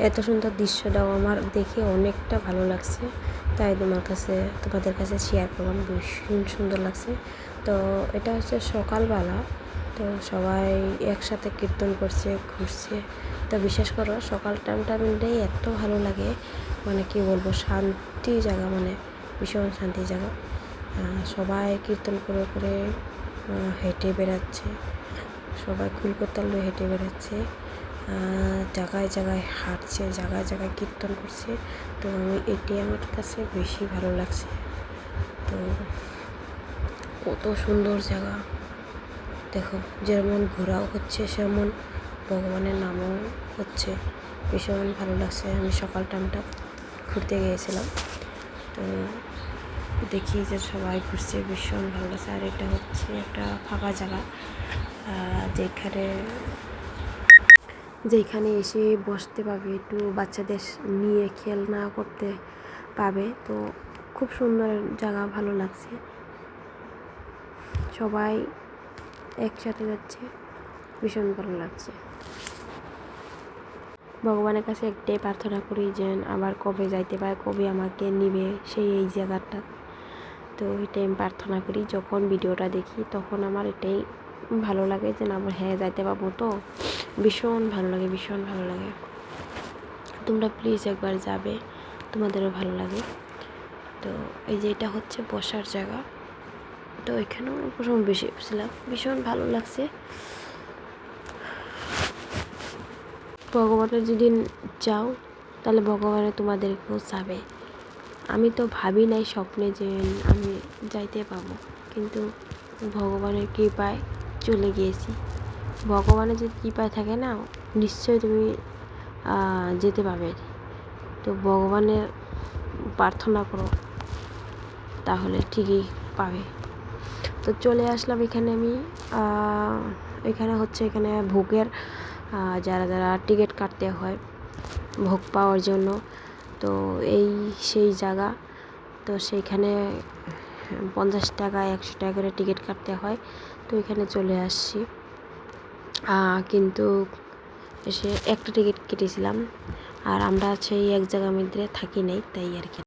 এত সুন্দর দৃশ্যটাও আমার দেখে অনেকটা ভালো লাগছে, তাই তোমাদের কাছে শেয়ার করলাম। ভীষণ সুন্দর লাগছে। তো এটা হচ্ছে সকালবেলা, তো সবাই একসাথে কীর্তন করছে, ঘুরছে। তো বিশেষ করে সকাল টাইমটা এত ভালো লাগে, মানে কি বলবো, শান্তি জায়গা, মানে ভীষণ শান্তি জায়গা। সবাই কীর্তন করে করে হেঁটে বেড়াচ্ছে, সবাই কুলকর্তাল লয়ে হেঁটে বেড়াচ্ছে, জায়গায় জায়গায় হাঁটছে, জায়গায় জায়গায় কীর্তন করছে। তো এটি আমার কাছে বেশি ভালো লাগছে। তো কত সুন্দর জায়গা দেখো, যেমন ঘোরাও হচ্ছে সেমন ভগবানের নামও হচ্ছে। ভীষণ ভালো লাগছে। আমি সকাল টাইমটা ঘুরতে গিয়েছিলাম, তো দেখি যে সবাই ঘুরছে, ভীষণ ভালো লাগছে। আর এটা হচ্ছে একটা ফাঁকা জায়গা, যেখানে এসে বসতে পাবে, একটু বাচ্চাদের নিয়ে খেলনা করতে পাবে। তো খুব সুন্দর জায়গা, ভালো লাগছে। সবাই একসাথে যাচ্ছে, ভীষণ ভালো লাগছে। ভগবানের কাছে একটাই প্রার্থনা করি, যে আবার কবে যাইতে পারে, কবে আমাকে নিবে এই জায়গাটা। তো এটাই আমি প্রার্থনা করি। যখন ভিডিওটা দেখি তখন আমার এটাই ভালো লাগে, যে না, হ্যাঁ যাইতে পারবো। তো ভীষণ ভালো লাগে, ভীষণ ভালো লাগে। তোমরা প্লিজ একবার যাবে, তোমাদেরও ভালো লাগে। তো এই যে এটা হচ্ছে বসার জায়গা, তো এখানেও প্রথম বেশি ছিলাম, ভীষণ ভালো লাগছে। ভগবানের যেদিন যাও, তাহলে ভগবানের তোমাদেরকেও যাবে। আমি তো ভাবি নাই স্বপ্নে যে আমি যাইতে পাবো, কিন্তু ভগবানের কৃপায় চলে গিয়েছি। ভগবানের যদি কৃপায় থাকে না, নিশ্চয়ই তুমি যেতে পাবে। তো ভগবানের প্রার্থনা করো, তাহলে ঠিকই পাবে। তো চলে আসলাম এখানে। আমি এখানে ভোগের যারা যারা টিকিট কাটতে হয় ভোগ পাওয়ার জন্য, তো সেই জায়গা। তো সেইখানে 50 টাকা 100 টাকা করে টিকিট কাটতে হয়। তো এখানে চলে আসছি, কিন্তু এসে একটা টিকিট কেটেছিলাম, আর আমরা সেই এক জায়গার মধ্যে থাকি নাই, তাই আর কি।